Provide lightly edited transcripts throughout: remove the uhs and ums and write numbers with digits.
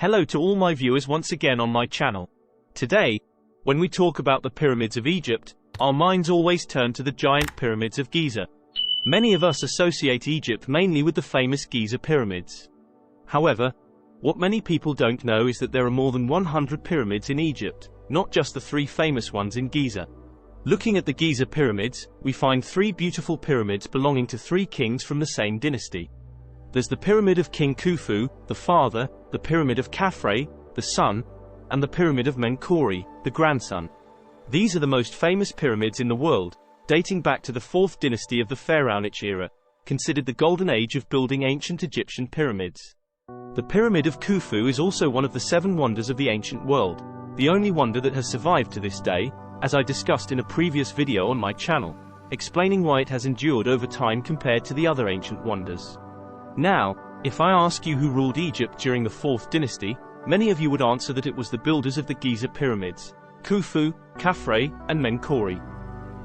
Hello to all my viewers once again on my channel. Today, when we talk about the pyramids of Egypt, our minds always turn to the giant pyramids of Giza. Many of us associate Egypt mainly with the famous Giza pyramids. However, what many people don't know is that there are more than 100 pyramids in Egypt, not just the 3 famous ones in Giza. Looking at the Giza pyramids, we find 3 beautiful pyramids belonging to 3 kings from the same dynasty. There's the pyramid of King Khufu, the father, the pyramid of Khafre, the son, and the pyramid of Menkaure, the grandson. These are the most famous pyramids in the world, dating back to the 4th dynasty of the Pharaonic era, considered the golden age of building ancient Egyptian pyramids. The pyramid of Khufu is also one of the 7 wonders of the ancient world, the only wonder that has survived to this day, as I discussed in a previous video on my channel, explaining why it has endured over time compared to the other ancient wonders. Now, if I ask you who ruled Egypt during the 4th dynasty, many of you would answer that it was the builders of the Giza pyramids, Khufu, Khafre, and Menkaure.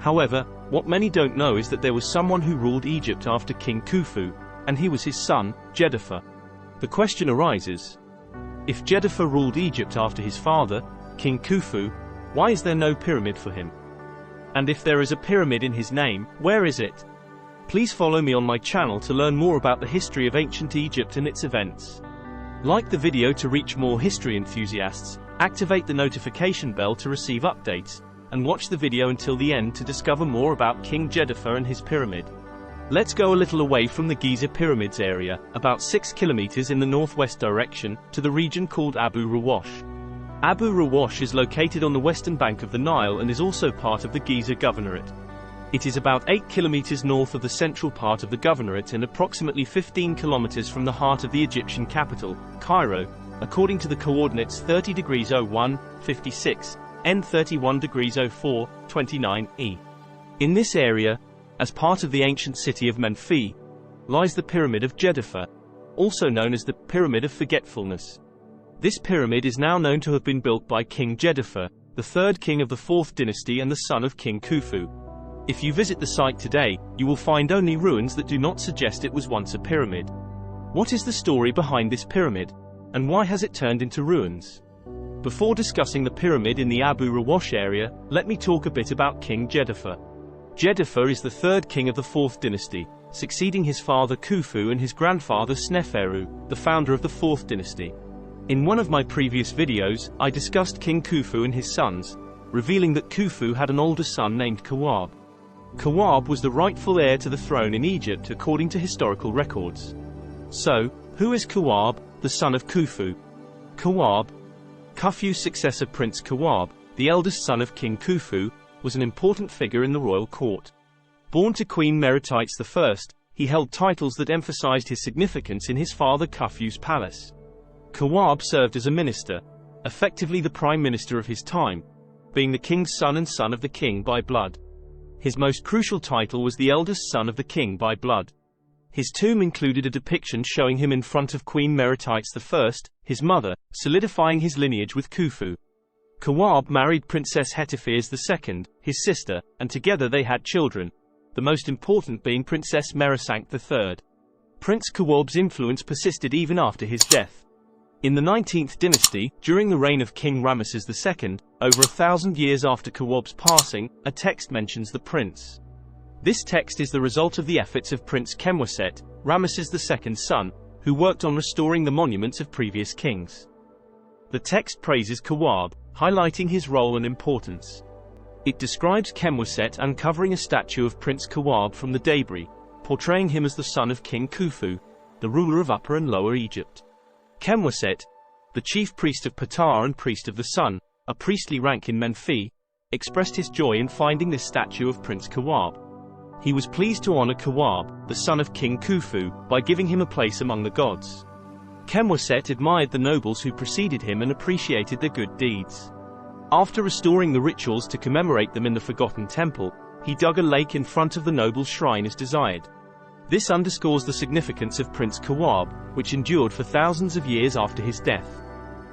However, what many don't know is that there was someone who ruled Egypt after King Khufu, and he was his son, Djedefre. The question arises, if Djedefre ruled Egypt after his father, King Khufu, why is there no pyramid for him? And if there is a pyramid in his name, where is it? Please follow me on my channel to learn more about the history of ancient Egypt and its events. Like the video to reach more history enthusiasts, activate the notification bell to receive updates, and watch the video until the end to discover more about King Djedefre and his pyramid. Let's go a little away from the Giza pyramids area, about 6 kilometers in the northwest direction, to the region called Abu Rawash. Abu Rawash is located on the western bank of the Nile and is also part of the Giza Governorate. It is about 8 kilometers north of the central part of the governorate and approximately 15 kilometers from the heart of the Egyptian capital, Cairo, according to the coordinates 30 degrees 01, 56, and 31 degrees 04, 29 E. In this area, as part of the ancient city of Menfi, lies the Pyramid of Djedefre, also known as the Pyramid of Forgetfulness. This pyramid is now known to have been built by King Djedefre, the 3rd king of the 4th dynasty and the son of King Khufu. If you visit the site today, you will find only ruins that do not suggest it was once a pyramid. What is the story behind this pyramid, and why has it turned into ruins? Before discussing the pyramid in the Abu Rawash area, let me talk a bit about King Djedefre. Djedefre is the 3rd king of the 4th dynasty, succeeding his father Khufu and his grandfather Sneferu, the founder of the 4th dynasty. In one of my previous videos, I discussed King Khufu and his sons, revealing that Khufu had an older son named Kawab. Kawab was the rightful heir to the throne in Egypt according to historical records. So, who is Kawab, the son of Khufu? Kawab, Khufu's successor Prince Kawab, the eldest son of King Khufu, was an important figure in the royal court. Born to Queen Meresankh I, he held titles that emphasized his significance in his father Khufu's palace. Kawab served as a minister, effectively the prime minister of his time, being the king's son and son of the king by blood. His most crucial title was the eldest son of the king by blood. His tomb included a depiction showing him in front of Queen Meresankh I, his mother, solidifying his lineage with Khufu. Kawab married Princess Meresankh II, his sister, and together they had children, the most important being Princess Meresankh III. Prince Kawab's influence persisted even after his death. In the 19th dynasty, during the reign of King Ramesses II, over 1,000 years after Kawab's passing, a text mentions the prince. This text is the result of the efforts of Prince Kawab, Ramesses II's son, who worked on restoring the monuments of previous kings. The text praises Kawab, highlighting his role and importance. It describes Kawab uncovering a statue of Prince Kawab from the debris, portraying him as the son of King Khufu, the ruler of Upper and Lower Egypt. Kawab, the chief priest of Ptah and priest of the sun, a priestly rank in Menfi, expressed his joy in finding this statue of Prince Kawab. He was pleased to honor Kawab, the son of King Khufu, by giving him a place among the gods. Kawab admired the nobles who preceded him and appreciated their good deeds. After restoring the rituals to commemorate them in the forgotten temple, he dug a lake in front of the nobles' shrine as desired. This underscores the significance of Prince Kawab, which endured for thousands of years after his death.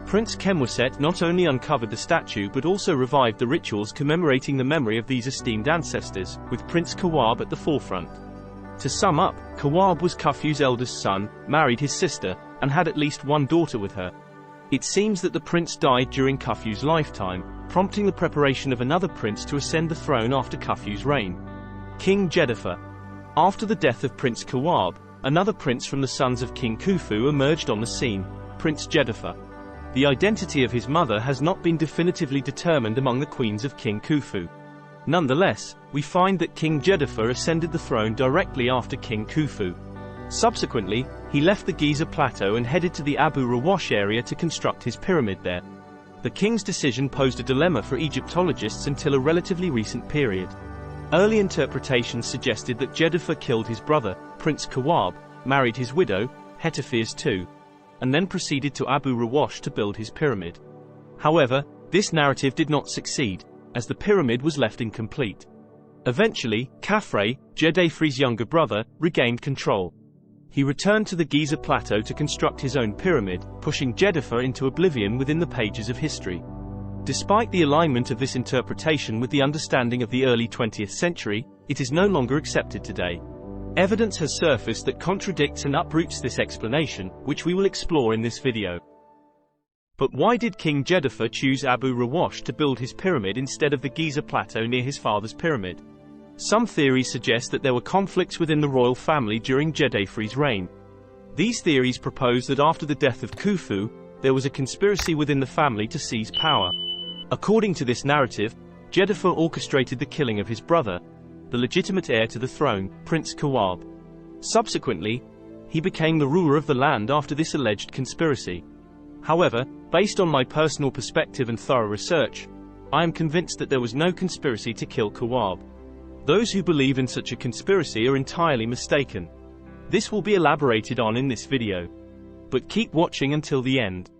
Prince Kawab not only uncovered the statue but also revived the rituals commemorating the memory of these esteemed ancestors, with Prince Kawab at the forefront. To sum up, Kawab was Khufu's eldest son, married his sister, and had at least one daughter with her. It seems that the prince died during Khufu's lifetime, prompting the preparation of another prince to ascend the throne after Khufu's reign. King Djedefre. After the death of Prince Kawab, another prince from the sons of King Khufu emerged on the scene, Prince Djedefre. The identity of his mother has not been definitively determined among the queens of King Khufu. Nonetheless, we find that King Djedefre ascended the throne directly after King Khufu. Subsequently, he left the Giza plateau and headed to the Abu Rawash area to construct his pyramid there. The king's decision posed a dilemma for Egyptologists until a relatively recent period. Early interpretations suggested that Djedefre killed his brother, Prince Kawab, married his widow, Hetepheres II, and then proceeded to Abu Rawash to build his pyramid. However, this narrative did not succeed, as the pyramid was left incomplete. Eventually, Khafre, Djedefre's younger brother, regained control. He returned to the Giza plateau to construct his own pyramid, pushing Djedefre into oblivion within the pages of history. Despite the alignment of this interpretation with the understanding of the early 20th century, it is no longer accepted today. Evidence has surfaced that contradicts and uproots this explanation, which we will explore in this video. But why did King Djedefre choose Abu Rawash to build his pyramid instead of the Giza plateau near his father's pyramid? Some theories suggest that there were conflicts within the royal family during Djedefre's reign. These theories propose that after the death of Khufu, there was a conspiracy within the family to seize power. According to this narrative, Djedefre orchestrated the killing of his brother, the legitimate heir to the throne, Prince Kawab. Subsequently, he became the ruler of the land after this alleged conspiracy. However, based on my personal perspective and thorough research, I am convinced that there was no conspiracy to kill Kawab. Those who believe in such a conspiracy are entirely mistaken. This will be elaborated on in this video. But keep watching until the end.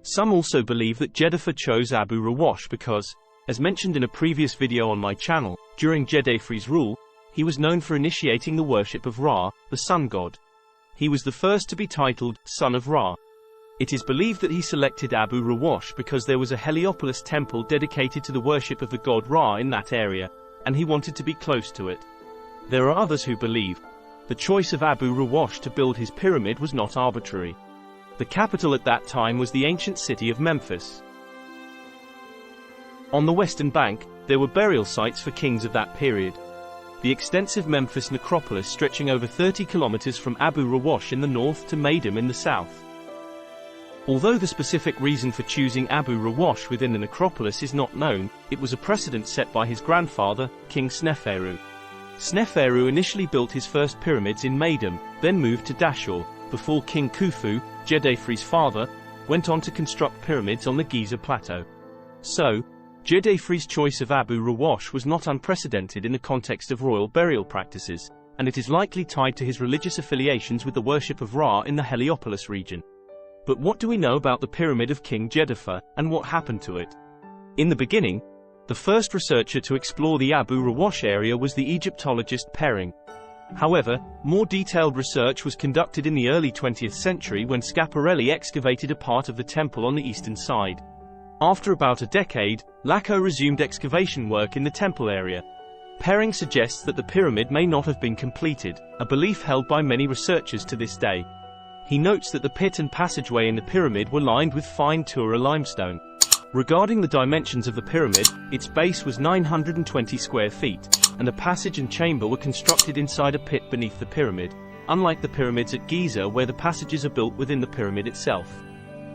Some also believe that Djedefre chose Abu Rawash because, as mentioned in a previous video on my channel, during Djedefre's rule, he was known for initiating the worship of Ra, the sun god. He was the first to be titled Son of Ra. It is believed that he selected Abu Rawash because there was a Heliopolis temple dedicated to the worship of the god Ra in that area, and he wanted to be close to it. There are others who believe the choice of Abu Rawash to build his pyramid was not arbitrary. The capital at that time was the ancient city of Memphis. On the western bank, there were burial sites for kings of that period. The extensive Memphis necropolis stretching over 30 kilometers from Abu Rawash in the north to Maydum in the south. Although the specific reason for choosing Abu Rawash within the necropolis is not known, it was a precedent set by his grandfather, King Sneferu. Sneferu initially built his first pyramids in Maydum, then moved to Dashur, before King Khufu, Djedefre's father, went on to construct pyramids on the Giza plateau. So, Djedefre's choice of Abu Rawash was not unprecedented in the context of royal burial practices, and it is likely tied to his religious affiliations with the worship of Ra in the Heliopolis region. But what do we know about the pyramid of King Djedefre, and what happened to it? In the beginning, the first researcher to explore the Abu Rawash area was the Egyptologist Perrin. However, more detailed research was conducted in the early 20th century when Schiaparelli excavated a part of the temple on the eastern side. After about a decade, Laco resumed excavation work in the temple area. Perrin suggests that the pyramid may not have been completed, a belief held by many researchers to this day. He notes that the pit and passageway in the pyramid were lined with fine Tura limestone. Regarding the dimensions of the pyramid, its base was 920 square feet, and a passage and chamber were constructed inside a pit beneath the pyramid, unlike the pyramids at Giza where the passages are built within the pyramid itself.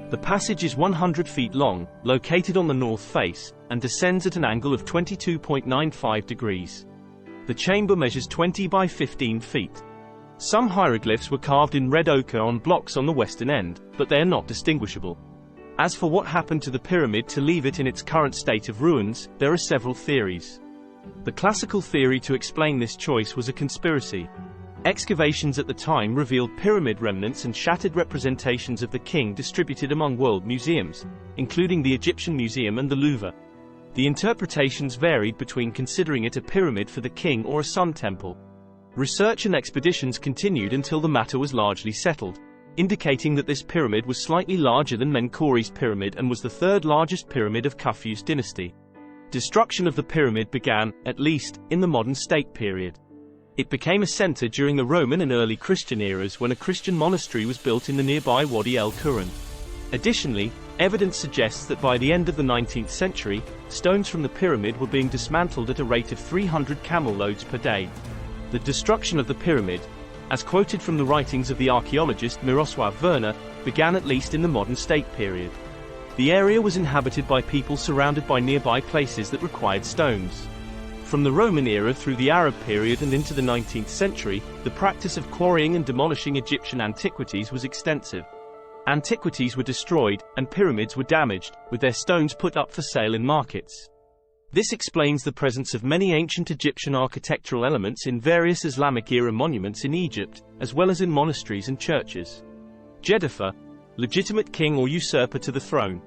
The passage is 100 feet long, located on the north face, and descends at an angle of 22.95 degrees. The chamber measures 20 by 15 feet. Some hieroglyphs were carved in red ochre on blocks on the western end, but they are not distinguishable. As for what happened to the pyramid to leave it in its current state of ruins, there are several theories. The classical theory to explain this choice was a conspiracy. Excavations at the time revealed pyramid remnants and shattered representations of the king distributed among world museums, including the Egyptian Museum and the Louvre. The interpretations varied between considering it a pyramid for the king or a sun temple. Research and expeditions continued until the matter was largely settled, indicating that this pyramid was slightly larger than Menkauri's pyramid and was the third largest pyramid of Khufu's dynasty. Destruction of the pyramid began, at least, in the modern state period. It became a center during the Roman and early Christian eras when a Christian monastery was built in the nearby Wadi el-Quran. Additionally, Evidence suggests that by the end of the 19th century, stones from the pyramid were being dismantled at a rate of 300 camel loads per day. The destruction of the pyramid, as quoted from the writings of the archaeologist Miroslav Verner, began at least in the modern state period. The area was inhabited by people surrounded by nearby places that required stones. From the Roman era through the Arab period and into the 19th century, the practice of quarrying and demolishing Egyptian antiquities was extensive. Antiquities were destroyed, and pyramids were damaged, with their stones put up for sale in markets. This explains the presence of many ancient Egyptian architectural elements in various Islamic-era monuments in Egypt, as well as in monasteries and churches. Djedefre, legitimate king or usurper to the throne.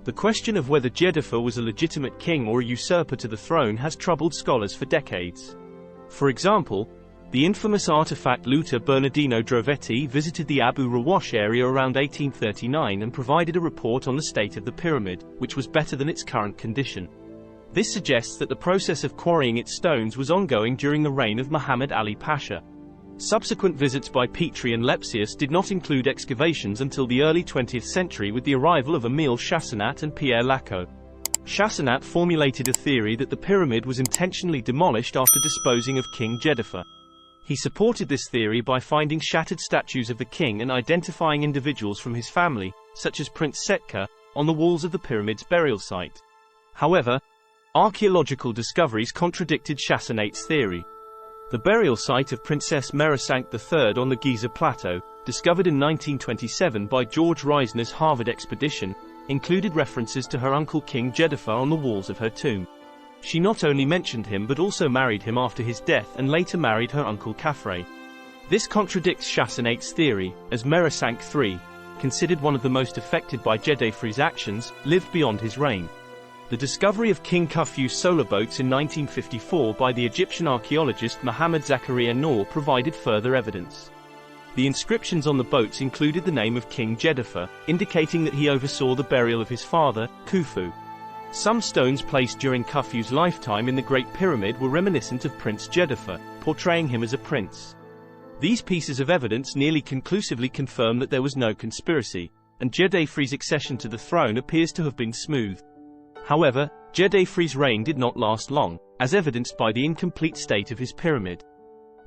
The question of whether Djedefre was a legitimate king or a usurper to the throne has troubled scholars for decades. For example, the infamous artifact looter Bernardino Drovetti visited the Abu Rawash area around 1839 and provided a report on the state of the pyramid, which was better than its current condition. This suggests that the process of quarrying its stones was ongoing during the reign of Muhammad Ali Pasha. Subsequent visits by Petrie and Lepsius did not include excavations until the early 20th century with the arrival of Émile Chassenat and Pierre Lacoue. Chassenat formulated a theory that the pyramid was intentionally demolished after disposing of King Djedefre. He supported this theory by finding shattered statues of the king and identifying individuals from his family, such as Prince Setka, on the walls of the pyramid's burial site. However, archaeological discoveries contradicted Chassenat's theory. The burial site of Princess Meresankh III on the Giza plateau, discovered in 1927 by George Reisner's Harvard expedition, included references to her uncle King Djedefre on the walls of her tomb. She not only mentioned him but also married him after his death and later married her uncle Khafre. This contradicts Chassenat's theory, as Meresankh III, considered one of the most affected by Djedefre's actions, lived beyond his reign. The discovery of King Khufu's solar boats in 1954 by the Egyptian archaeologist Muhammad Zakaria Noor provided further evidence. The inscriptions on the boats included the name of King Djedefre, indicating that he oversaw the burial of his father, Khufu. Some stones placed during Khufu's lifetime in the Great Pyramid were reminiscent of Prince Djedefre, portraying him as a prince. These pieces of evidence nearly conclusively confirm that there was no conspiracy, and Djedefre's accession to the throne appears to have been smooth. However, Djedefre's reign did not last long, as evidenced by the incomplete state of his pyramid.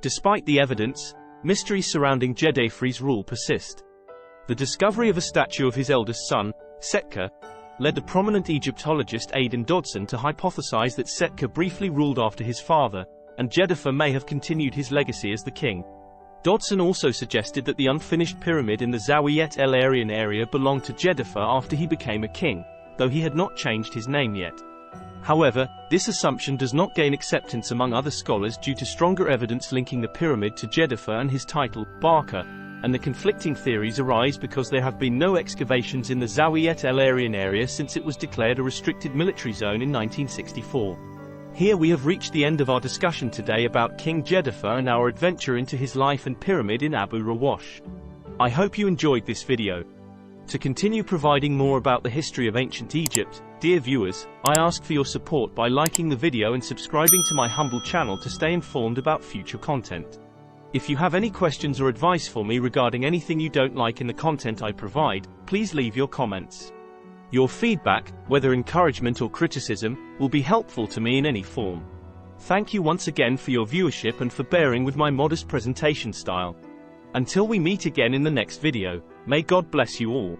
Despite the evidence, mysteries surrounding Djedefre's rule persist. The discovery of a statue of his eldest son, Setka, led the prominent Egyptologist Aidan Dodson to hypothesize that Setka briefly ruled after his father, and Djedefre may have continued his legacy as the king. Dodson also suggested that the unfinished pyramid in the Zawiyet El Arian area belonged to Djedefre after he became a king, though he had not changed his name yet. However, this assumption does not gain acceptance among other scholars due to stronger evidence linking the pyramid to Djedefre and his title, Barker, and the conflicting theories arise because there have been no excavations in the Zawiyet El Arian area since it was declared a restricted military zone in 1964. Here we have reached the end of our discussion today about King Djedefre and our adventure into his life and pyramid in Abu Rawash. I hope you enjoyed this video. To continue providing more about the history of ancient Egypt, dear viewers, I ask for your support by liking the video and subscribing to my humble channel to stay informed about future content. If you have any questions or advice for me regarding anything you don't like in the content I provide, please leave your comments. Your feedback, whether encouragement or criticism, will be helpful to me in any form. Thank you once again for your viewership and for bearing with my modest presentation style. Until we meet again in the next video, may God bless you all.